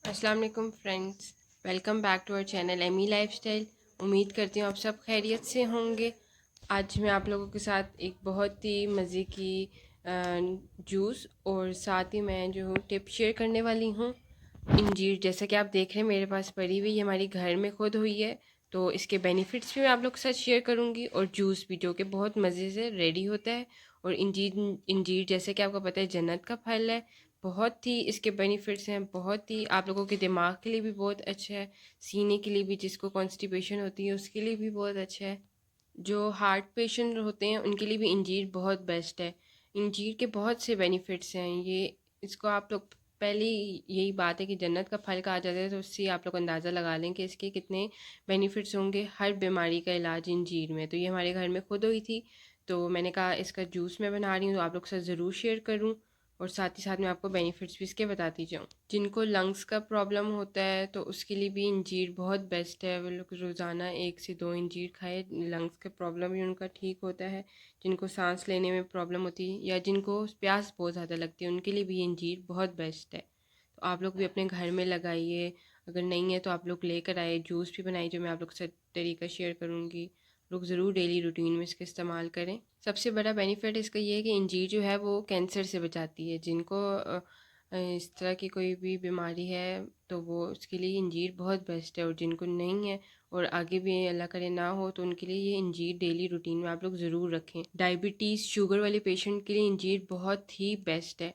अस्सलाम वालेकुम friends, welcome back to our channel Amy lifestyle. उम्मीद करती हूँ आप सब खैरियत से होंगे। आज मैं आप लोगों के साथ एक बहुत ही मज़े की जूस और साथ ही मैं जो हूँ टिप शेयर करने वाली हूँ। इंजीर जैसा कि आप देख रहे हैं मेरे पास पड़ी हुई, ये हमारी घर में खुद हुई है, तो इसके बेनिफिट्स भी मैं आप लोग के साथ शेयर करूँगी और जूस भी जो कि बहुत मज़े से रेडी होता है। और इंजीर इंजीर जैसे कि आपको पता है जन्नत का फल है, बहुत ही इसके बेनिफिट्स हैं, बहुत ही आप लोगों के दिमाग के लिए भी बहुत अच्छा है, सीने के लिए भी, जिसको कॉन्स्टिपेशन होती है उसके लिए भी बहुत अच्छा है, जो हार्ट पेशेंट होते हैं उनके लिए भी इंजीर बहुत बेस्ट है। इंजीर के बहुत से बेनिफिट्स हैं, ये इसको आप लोग पहले यही बात है कि जन्नत का फल कहा जाता है, तो उससे आप लोग अंदाज़ा लगा लें कि इसके कितने बेनिफिट्स होंगे। हर बीमारी का इलाज इंजीर में, तो ये हमारे घर में खुद हुई थी, तो मैंने कहा इसका जूस मैं बना रही हूँ तो आप लोग के साथ ज़रूर शेयर करूँ और साथ ही साथ मैं आपको बेनिफिट्स भी इसके बताती जाऊँ। जिनको लंग्स का प्रॉब्लम होता है तो उसके लिए भी इंजीर बहुत बेस्ट है, वो लोग रोज़ाना 1 से 2 इंजीर खाए, लंग्स का प्रॉब्लम भी उनका ठीक होता है। जिनको सांस लेने में प्रॉब्लम होती है या जिनको प्यास बहुत ज़्यादा लगती है उनके लिए भी इंजीर बहुत बेस्ट है। तो आप लोग भी अपने घर में लगाइए, अगर नहीं है तो आप लोग लेकर आए, जूस भी बनाइए जो मैं आप लोग से तरीका शेयर करूँगी। लोग ज़रूर डेली रूटीन में इसका इस्तेमाल करें। सबसे बड़ा बेनिफिट इसका ये है कि इंजीर जो है वो कैंसर से बचाती है। जिनको इस तरह की कोई भी बीमारी है तो वो उसके लिए इंजीर बहुत बेस्ट है, और जिनको नहीं है और आगे भी अल्लाह करे ना हो तो उनके लिए ये इंजीर डेली रूटीन में आप लोग ज़रूर रखें। डायबिटीज़ शुगर वाले पेशेंट के लिए इंजीर बहुत ही बेस्ट है।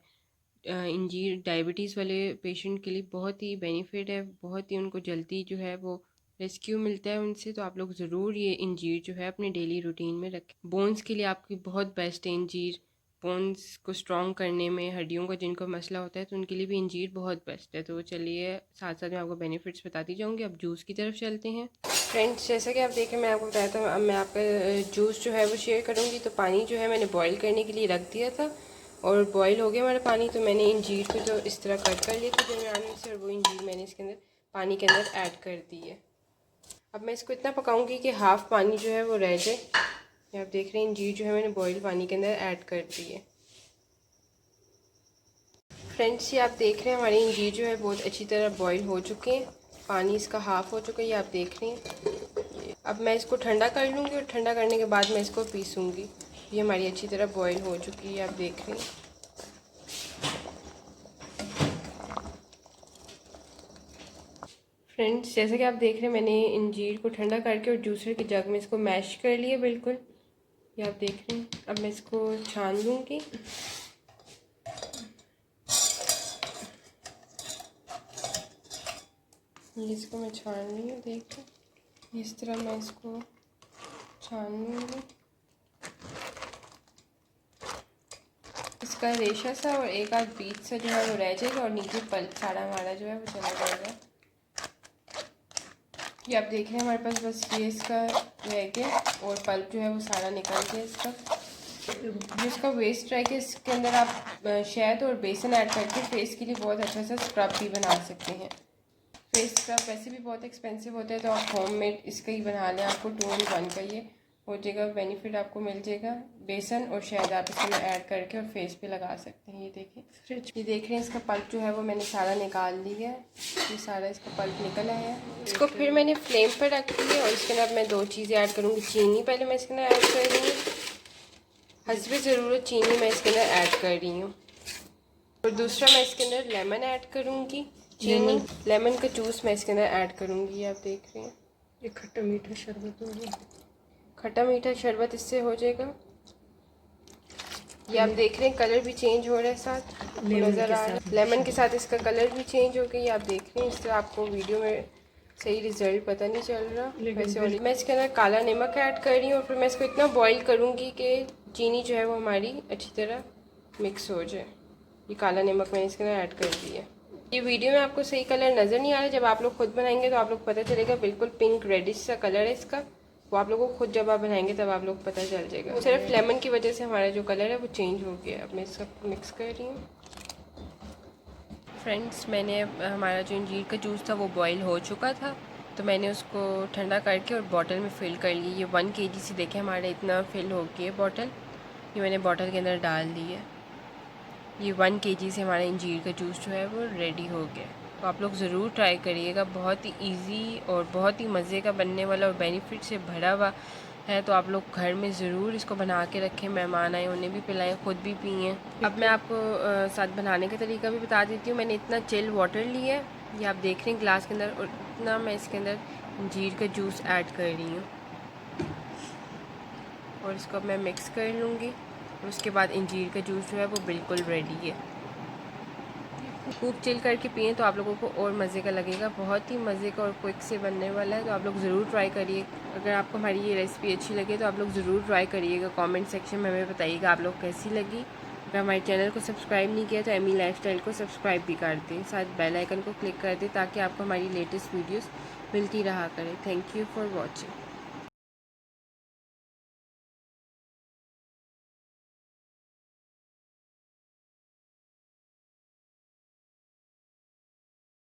इंजीर डायबिटीज़ वाले पेशेंट के लिए बहुत ही बेनिफिट है, बहुत ही उनको जल्दी जो है वो रेस्क्यू मिलता है उनसे, तो आप लोग ज़रूर ये इंजीर जो है अपने डेली रूटीन में रखें। बोन्स के लिए आपकी बहुत बेस्ट है इंजीर, बोन्स को स्ट्रॉन्ग करने में, हड्डियों का जिनको मसला होता है तो उनके लिए भी इंजीर बहुत बेस्ट है। तो चलिए साथ साथ मैं आपको बेनिफिट्स बताती जाऊँगी। अब जूस की तरफ चलते हैं। फ्रेंड्स जैसा कि आप देखें मैं आपको बताया था, अब मैं आपका जूस जो है वो शेयर करूँगी। तो पानी जो है मैंने बॉईल करने के लिए रख दिया था और बॉईल हो गया हमारा पानी, तो मैंने इंजीर को जो इस तरह कट कर लिया था दरमियान से, और वो इंजीर मैंने इसके अंदर पानी के अंदर ऐड कर दी है। अब मैं इसको इतना पकाऊंगी कि हाफ़ पानी जो है वो रह जाए। ये आप देख रहे हैं इंजीर जो है मैंने बॉईल पानी के अंदर ऐड कर दी है। फ्रेंड्स ये आप देख रहे हैं हमारे इंजीर जो है बहुत अच्छी तरह बॉईल हो चुके हैं, पानी इसका हाफ़ हो चुका है, ये आप देख रहे हैं। अब मैं इसको ठंडा कर लूँगी और ठंडा करने के बाद मैं इसको पीसूँगी। ये हमारी अच्छी तरह बॉईल हो चुकी है, आप देख रहे हैं। फ्रेंड्स जैसे कि आप देख रहे हैं मैंने इंजीर को ठंडा करके और जूसर के जग में इसको मैश कर लिया बिल्कुल, ये आप देख रहे हैं। अब मैं इसको छान लूँगी। ये इसको मैं छान रही हूँ, देख रहे इस तरह मैं इसको छान लूँगी। इसका रेशा सा और एक आध बीज सा जो है वो रह जाएगा और नीचे पल्प सारा हमारा जो है वो चला जाएगा। ये आप देख रहे हैं हमारे पास बस ये इसका रह गया और पल्प जो है वो सारा निकल गया इसका। जो इसका वेस्ट रह गया इसके अंदर आप शहद और बेसन ऐड करके फेस के लिए बहुत अच्छा सा स्क्रब भी बना सकते हैं। फेस स्क्रब वैसे भी बहुत एक्सपेंसिव होता है, तो आप होम मेड इसका ही बना लें, आपको 2 in 1 का ये हो जाएगा, बेनिफिट आपको मिल जाएगा। बेसन और शहद आप इसमें ऐड करके और फेस पे लगा सकते हैं। ये देखें, ये देख रहे हैं इसका पल्प जो है वो मैंने सारा निकाल लिया है, ये सारा इसका पल्प निकल आया है। इसको फिर मैंने फ्लेम पर रख दिया और इसके अंदर मैं 2 चीज़ें ऐड करूँगी। चीनी पहले मैं इसके अंदर ऐड कर रही हूँ, हस्बे ज़रूरत चीनी मैं इसके अंदर ऐड कर रही हूँ, और दूसरा मैं इसके अंदर लेमन ऐड करूँगी। चीनी लेमन का जूस मैं इसके अंदर ऐड करूँगी। आप देख रहे हैं ये खट्टा मीठा शरबत हो गया, खट्टा मीठा शरबत इससे हो जाएगा। ये आप देख रहे हैं कलर भी चेंज हो रहा है, साथ नज़र आ रहा है लेमन के साथ इसका कलर भी चेंज हो गया। आप देख रहे हैं इस तरह आपको वीडियो में सही रिजल्ट पता नहीं चल रहा वैसे। और मैं इसके अंदर काला नमक ऐड कर रही हूँ और फिर मैं इसको इतना बॉईल करूँगी कि चीनी जो है वो हमारी अच्छी तरह मिक्स हो जाए। ये काला नमक मैंने इसके अंदर ऐड कर दिया है। ये वीडियो में आपको सही कलर नज़र नहीं आ रहा, जब आप लोग खुद बनाएंगे तो आप लोग पता चलेगा, बिल्कुल पिंक रेडिश सा कलर है इसका, वो आप लोगों को खुद जब आप बनाएंगे तब आप लोग पता चल जाएगा। सिर्फ लेमन की वजह से हमारा जो कलर है वो चेंज हो गया। अब मैं इसका मिक्स कर रही हूँ। फ्रेंड्स मैंने हमारा जो इंजीर का जूस था वो बॉईल हो चुका था, तो मैंने उसको ठंडा करके और बॉटल में फ़िल कर ली। ये 1 kg से देखें हमारा इतना फ़िल हो गया बॉटल, ये मैंने बॉटल के अंदर डाल दी है। ये 1 kg से हमारा इंजीर का जूस जो है वो रेडी हो गया तो आप लोग ज़रूर ट्राई करिएगा। बहुत ही इजी और बहुत ही मज़े का बनने वाला और बेनिफिट से भरा हुआ है। तो आप लोग घर में ज़रूर इसको बना के रखें, मेहमान आए उन्हें भी पिलाएं, ख़ुद भी पिएँ। अब मैं आपको साथ बनाने का तरीका भी बता देती हूँ। मैंने इतना चिल वाटर लिया है, ये आप देख रहे हैं ग्लास के अंदर, और इतना मैं इसके अंदर अंजीर का जूस ऐड कर रही हूँ और इसको अब मैं मिक्स कर लूँगी। और उसके बाद अंजीर का जूस जो है वो बिल्कुल रेडी है। खूब चिल करके पिएँ तो आप लोगों को और मज़े का लगेगा। बहुत ही मज़े का और क्विक से बनने वाला है, तो आप लोग ज़रूर ट्राई करिए। अगर आपको हमारी ये रेसिपी अच्छी लगे तो आप लोग ज़रूर ट्राई करिएगा। कमेंट सेक्शन में हमें बताइएगा आप लोग कैसी लगी। अगर हमारे चैनल को सब्सक्राइब नहीं किया तो एमी लाइफस्टाइल को सब्सक्राइब भी कर दें, साथ बेल आइकन को क्लिक कर दें ताकि आपको हमारी लेटेस्ट वीडियोज़ मिलती रहा करें। Thank you for watching.